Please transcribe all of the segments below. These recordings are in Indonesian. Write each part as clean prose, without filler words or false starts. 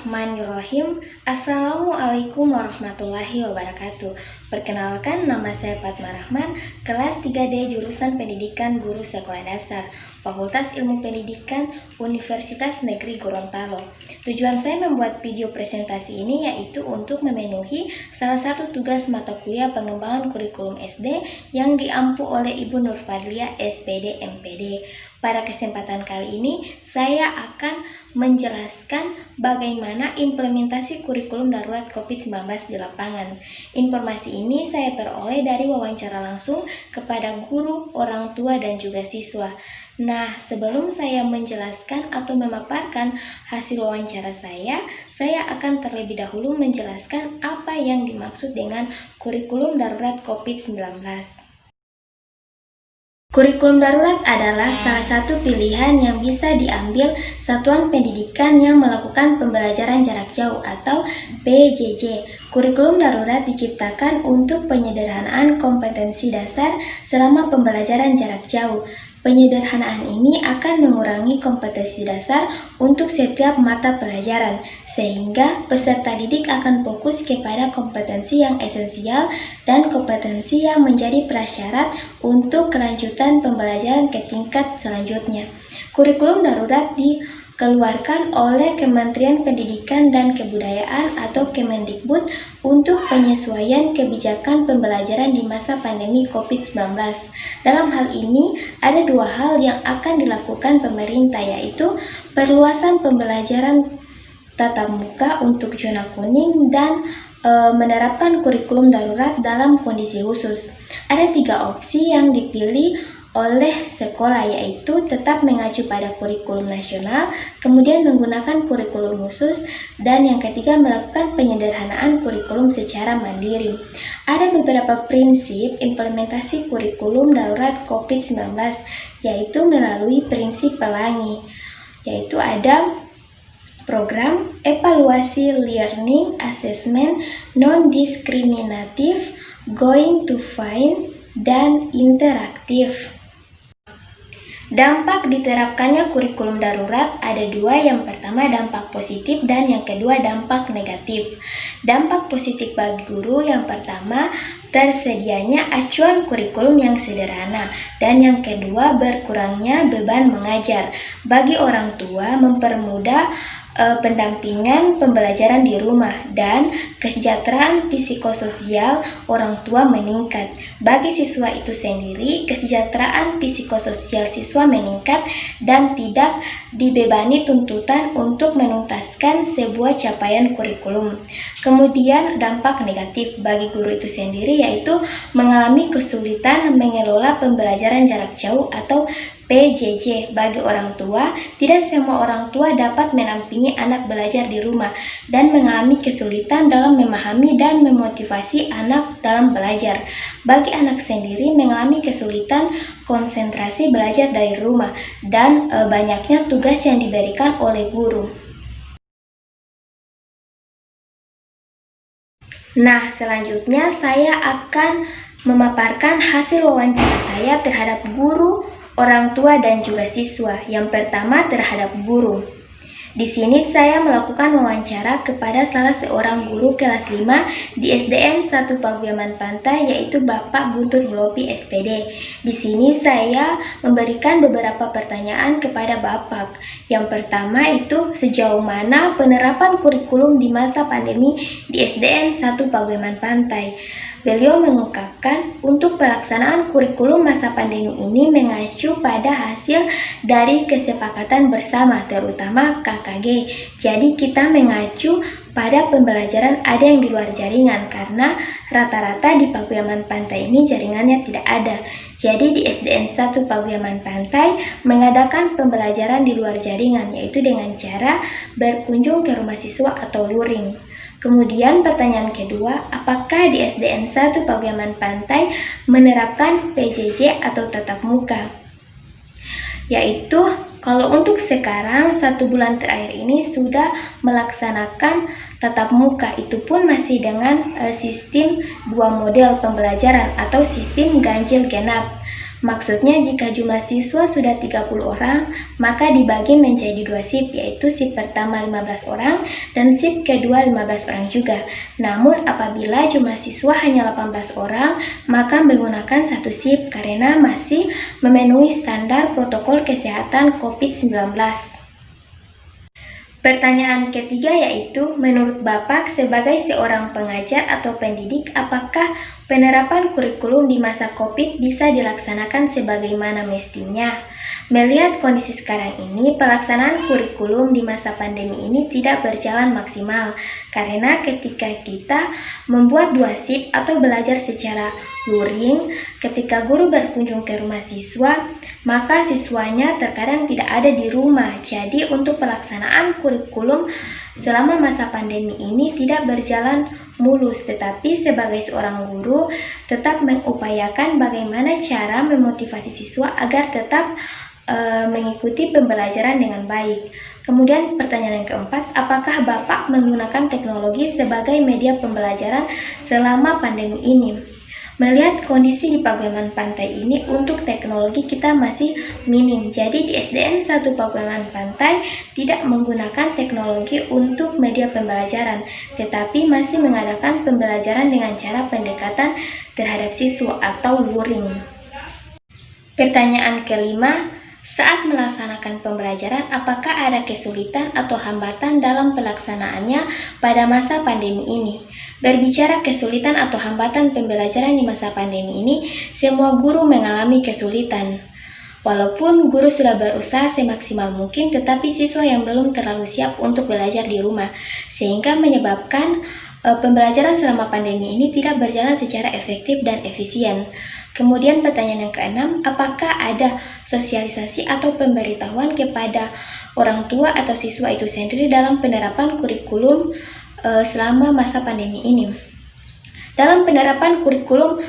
Bismillahirrahmanirrahim. Assalamualaikum warahmatullahi wabarakatuh. Perkenalkan, nama saya Fatma Rahman, kelas 3D jurusan Pendidikan Guru Sekolah Dasar, Fakultas Ilmu Pendidikan, Universitas Negeri Gorontalo. Tujuan saya membuat video presentasi ini yaitu untuk memenuhi salah satu tugas mata kuliah pengembangan kurikulum SD yang diampu oleh Ibu Nur Fadlia, SPD, MPD. Pada kesempatan kali ini, saya akan menjelaskan bagaimana implementasi kurikulum darurat COVID-19 di lapangan. Informasi ini saya peroleh dari wawancara langsung kepada guru, orang tua, dan juga siswa. Nah, sebelum saya menjelaskan atau memaparkan hasil wawancara saya akan terlebih dahulu menjelaskan apa yang dimaksud dengan kurikulum darurat COVID-19. Kurikulum darurat adalah salah satu pilihan yang bisa diambil satuan pendidikan yang melakukan pembelajaran jarak jauh atau PJJ. Kurikulum darurat diciptakan untuk penyederhanaan kompetensi dasar selama pembelajaran jarak jauh. Penyederhanaan ini akan mengurangi kompetensi dasar untuk setiap mata pelajaran, sehingga peserta didik akan fokus kepada kompetensi yang esensial dan kompetensi yang menjadi prasyarat untuk kelanjutan pembelajaran ke tingkat selanjutnya. Kurikulum darurat dikeluarkan oleh Kementerian Pendidikan dan Kebudayaan atau Kemendikbud untuk penyesuaian kebijakan pembelajaran di masa pandemi COVID-19. Dalam hal ini, ada dua hal yang akan dilakukan pemerintah, yaitu perluasan pembelajaran tatap muka untuk zona kuning dan menerapkan kurikulum darurat dalam kondisi khusus. Ada 3 opsi yang dipilih oleh sekolah, yaitu tetap mengacu pada kurikulum nasional, kemudian menggunakan kurikulum khusus, dan yang ketiga melakukan penyederhanaan kurikulum secara mandiri. Ada beberapa prinsip implementasi kurikulum darurat COVID-19, yaitu melalui prinsip pelangi, yaitu ada program evaluasi learning assessment non-diskriminatif, going to find, dan interaktif. Dampak diterapkannya kurikulum darurat ada 2, yang pertama dampak positif dan yang kedua dampak negatif. Dampak positif bagi guru yang pertama, tersedianya acuan kurikulum yang sederhana, dan yang kedua berkurangnya beban mengajar. Bagi orang tua, mempermudah pendampingan pembelajaran di rumah, dan kesejahteraan psikososial orang tua meningkat. Bagi siswa itu sendiri, kesejahteraan psikososial siswa meningkat dan tidak dibebani tuntutan untuk menuntaskan sebuah capaian kurikulum. Kemudian dampak negatif bagi guru itu sendiri yaitu mengalami kesulitan mengelola pembelajaran jarak jauh atau PJJ. Bagi orang tua, tidak semua orang tua dapat menampingi anak belajar di rumah dan mengalami kesulitan dalam memahami dan memotivasi anak dalam belajar. Bagi anak sendiri mengalami kesulitan konsentrasi belajar dari rumah dan banyaknya tugas yang diberikan oleh guru. Nah, selanjutnya saya akan memaparkan hasil wawancara saya terhadap guru, orang tua, dan juga siswa. Yang pertama terhadap guru. Di sini saya melakukan wawancara kepada salah seorang guru kelas 5 di SDN 1 Paguyaman Pantai, yaitu Bapak Guntur Glopi, SPD. Di sini saya memberikan beberapa pertanyaan kepada Bapak. Yang pertama itu, sejauh mana penerapan kurikulum di masa pandemi di SDN 1 Paguyaman Pantai? Beliau mengungkapkan untuk pelaksanaan kurikulum masa pandemi ini mengacu pada hasil dari kesepakatan bersama, terutama KKG. Jadi kita mengacu pada pembelajaran ada yang di luar jaringan, karena rata-rata di Paguyaman Pantai ini jaringannya tidak ada. Jadi di SDN 1 Paguyaman Pantai mengadakan pembelajaran di luar jaringan, yaitu dengan cara berkunjung ke rumah siswa atau luring. Kemudian pertanyaan kedua, apakah di SDN 1 Paguyaman Pantai menerapkan PJJ atau tatap muka? Yaitu kalau untuk sekarang 1 bulan terakhir ini sudah melaksanakan tatap muka, itu pun masih dengan sistem 2 model pembelajaran atau sistem ganjil genap. Maksudnya jika jumlah siswa sudah 30 orang, maka dibagi menjadi 2 shift, yaitu shift pertama 15 orang dan shift kedua 15 orang juga. Namun apabila jumlah siswa hanya 18 orang, maka menggunakan 1 shift karena masih memenuhi standar protokol kesehatan COVID-19. Pertanyaan ketiga yaitu, menurut Bapak sebagai seorang pengajar atau pendidik, apakah penerapan kurikulum di masa COVID bisa dilaksanakan sebagaimana mestinya? Melihat kondisi sekarang ini, pelaksanaan kurikulum di masa pandemi ini tidak berjalan maksimal, karena ketika kita membuat 2 shift atau belajar secara luring, ketika guru berkunjung ke rumah siswa, maka siswanya terkadang tidak ada di rumah. Jadi untuk pelaksanaan kurikulum selama masa pandemi ini tidak berjalan mulus, tetapi sebagai seorang guru tetap mengupayakan bagaimana cara memotivasi siswa agar tetap mengikuti pembelajaran dengan baik. Kemudian pertanyaan yang keempat, apakah Bapak menggunakan teknologi sebagai media pembelajaran selama pandemi ini? Melihat kondisi di Pakualaman Pantai ini, untuk teknologi kita masih minim. Jadi di SDN 1 Pakualaman Pantai tidak menggunakan teknologi untuk media pembelajaran, tetapi masih mengadakan pembelajaran dengan cara pendekatan terhadap siswa atau luring. Pertanyaan kelima, saat melaksanakan pembelajaran, apakah ada kesulitan atau hambatan dalam pelaksanaannya pada masa pandemi ini? Berbicara kesulitan atau hambatan pembelajaran di masa pandemi ini, semua guru mengalami kesulitan. Walaupun guru sudah berusaha semaksimal mungkin, tetapi siswa yang belum terlalu siap untuk belajar di rumah, sehingga menyebabkan pembelajaran selama pandemi ini tidak berjalan secara efektif dan efisien. Kemudian pertanyaan yang keenam, apakah ada sosialisasi atau pemberitahuan kepada orang tua atau siswa itu sendiri dalam penerapan kurikulum selama masa pandemi ini? Dalam penerapan kurikulum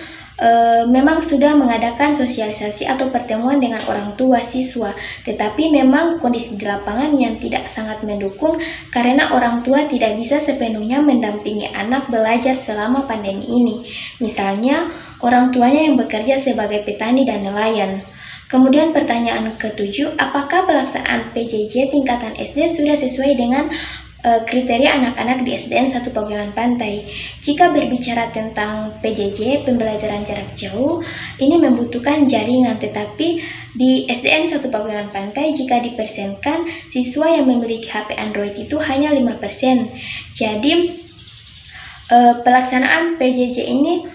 memang sudah mengadakan sosialisasi atau pertemuan dengan orang tua siswa, tetapi memang kondisi di lapangan yang tidak sangat mendukung karena orang tua tidak bisa sepenuhnya mendampingi anak belajar selama pandemi ini. Misalnya, orang tuanya yang bekerja sebagai petani dan nelayan. Kemudian pertanyaan ketujuh, apakah pelaksanaan PJJ tingkatan SD sudah sesuai dengan kriteria anak-anak di SDN 1 Pakualaman Pantai? Jika berbicara tentang PJJ, pembelajaran jarak jauh, ini membutuhkan jaringan, tetapi di SDN 1 Pakualaman Pantai jika dipersenkan, siswa yang memiliki HP Android itu hanya 5%. Jadi pelaksanaan PJJ ini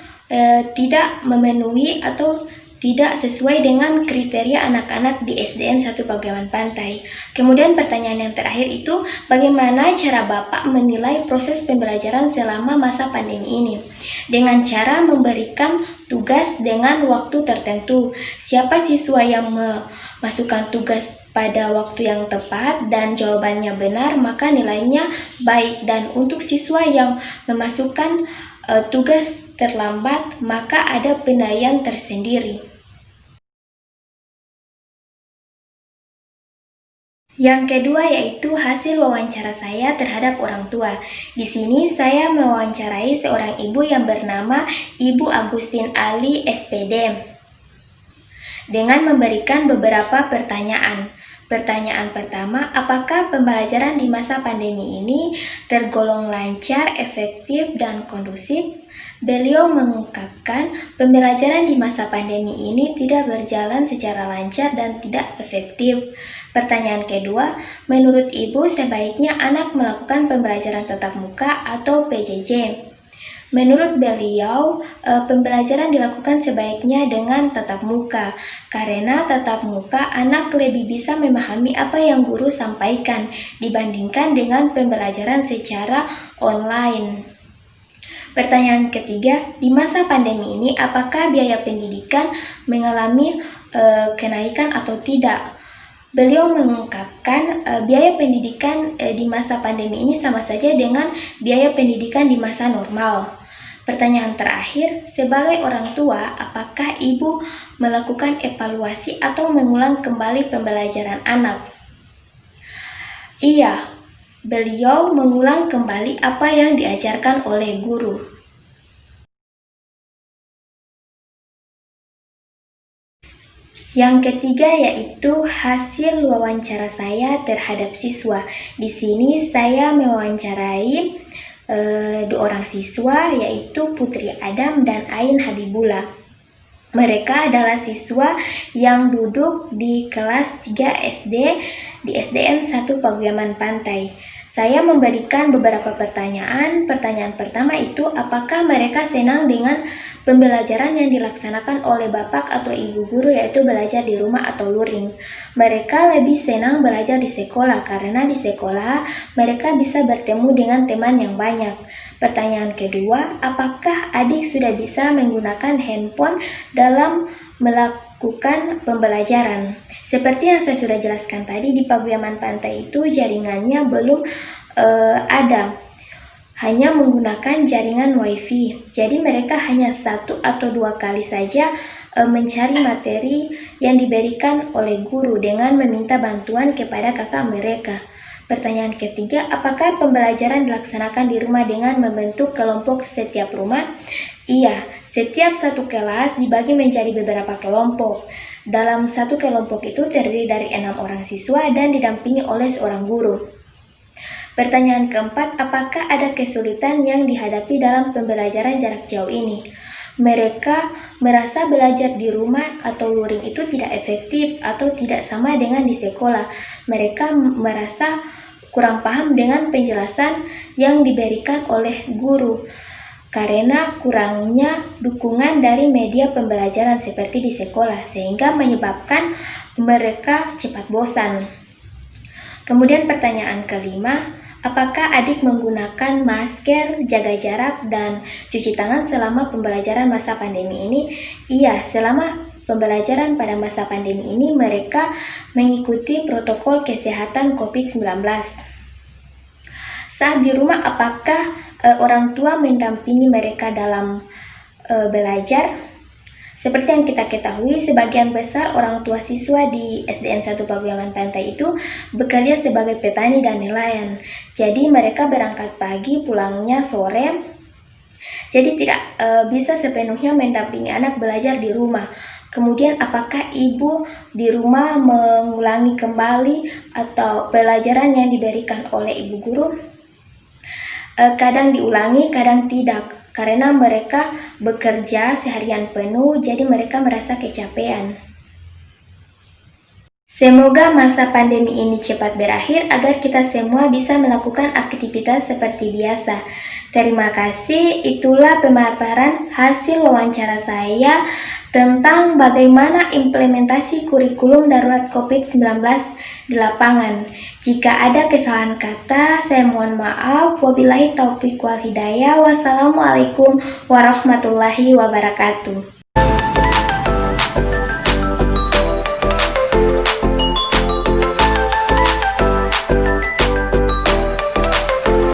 tidak memenuhi atau tidak sesuai dengan kriteria anak-anak di SDN 1 Pakualaman Pantai. Kemudian pertanyaan yang terakhir itu, bagaimana cara Bapak menilai proses pembelajaran selama masa pandemi ini? Dengan cara memberikan tugas dengan waktu tertentu. Siapa siswa yang memasukkan tugas pada waktu yang tepat dan jawabannya benar, maka nilainya baik. Dan untuk siswa yang memasukkan tugas terlambat, maka ada penilaian tersendiri. Yang kedua yaitu hasil wawancara saya terhadap orang tua. Di sini saya mewawancarai seorang ibu yang bernama Ibu Agustin Ali SPD dengan memberikan beberapa pertanyaan. Pertanyaan pertama, apakah pembelajaran di masa pandemi ini tergolong lancar, efektif, dan kondusif? Beliau mengungkapkan pembelajaran di masa pandemi ini tidak berjalan secara lancar dan tidak efektif. Pertanyaan kedua, menurut Ibu sebaiknya anak melakukan pembelajaran tatap muka atau PJJ? Menurut beliau, pembelajaran dilakukan sebaiknya dengan tatap muka, karena tatap muka anak lebih bisa memahami apa yang guru sampaikan dibandingkan dengan pembelajaran secara online. Pertanyaan ketiga, di masa pandemi ini apakah biaya pendidikan mengalami kenaikan atau tidak? Beliau mengungkapkan biaya pendidikan di masa pandemi ini sama saja dengan biaya pendidikan di masa normal. Pertanyaan terakhir, sebagai orang tua, apakah Ibu melakukan evaluasi atau mengulang kembali pembelajaran anak? Iya, beliau mengulang kembali apa yang diajarkan oleh guru. Yang ketiga yaitu hasil wawancara saya terhadap siswa. Di sini saya mewawancarai dua orang siswa yaitu Putri Adam dan Ain Habibullah. Mereka adalah siswa yang duduk di kelas 3 SD di SDN 1 Paguyaman Pantai. Saya memberikan beberapa pertanyaan. Pertanyaan pertama itu, apakah mereka senang dengan pembelajaran yang dilaksanakan oleh bapak atau ibu guru, yaitu belajar di rumah atau luring? Mereka lebih senang belajar di sekolah karena di sekolah mereka bisa bertemu dengan teman yang banyak. Pertanyaan kedua, apakah adik sudah bisa menggunakan handphone dalam melakukan pembelajaran? Seperti yang saya sudah jelaskan tadi, di Paguyaman Pantai itu jaringannya belum ada, hanya menggunakan jaringan wifi. Jadi mereka hanya 1 atau 2 kali saja mencari materi yang diberikan oleh guru dengan meminta bantuan kepada kakak mereka. Pertanyaan ketiga, apakah pembelajaran dilaksanakan di rumah dengan membentuk kelompok setiap rumah? Iya, setiap satu kelas dibagi menjadi beberapa kelompok. Dalam satu kelompok itu terdiri dari 6 orang siswa dan didampingi oleh seorang guru. Pertanyaan keempat, apakah ada kesulitan yang dihadapi dalam pembelajaran jarak jauh ini? Mereka merasa belajar di rumah atau luring itu tidak efektif atau tidak sama dengan di sekolah. Mereka merasa kurang paham dengan penjelasan yang diberikan oleh guru karena kurangnya dukungan dari media pembelajaran seperti di sekolah, sehingga menyebabkan mereka cepat bosan. Kemudian pertanyaan kelima, apakah adik menggunakan masker, jaga jarak, dan cuci tangan selama pembelajaran masa pandemi ini? Iya, selama pembelajaran pada masa pandemi ini mereka mengikuti protokol kesehatan COVID-19. Saat di rumah, apakah orang tua mendampingi mereka dalam belajar? Seperti yang kita ketahui, sebagian besar orang tua siswa di SDN 1 Paguyaman Pantai itu bekerja sebagai petani dan nelayan. Jadi mereka berangkat pagi, pulangnya sore. Jadi tidak bisa sepenuhnya mendampingi anak belajar di rumah. Kemudian apakah ibu di rumah mengulangi kembali atau pelajaran yang diberikan oleh ibu guru? Kadang diulangi, kadang tidak, karena mereka bekerja seharian penuh, jadi mereka merasa kecapean. Semoga masa pandemi ini cepat berakhir agar kita semua bisa melakukan aktivitas seperti biasa. Terima kasih, itulah pemaparan hasil wawancara saya tentang bagaimana implementasi kurikulum darurat COVID-19 di lapangan. Jika ada kesalahan kata, saya mohon maaf. Wabillahi taufiq wal hidayah. Wassalamualaikum warahmatullahi wabarakatuh.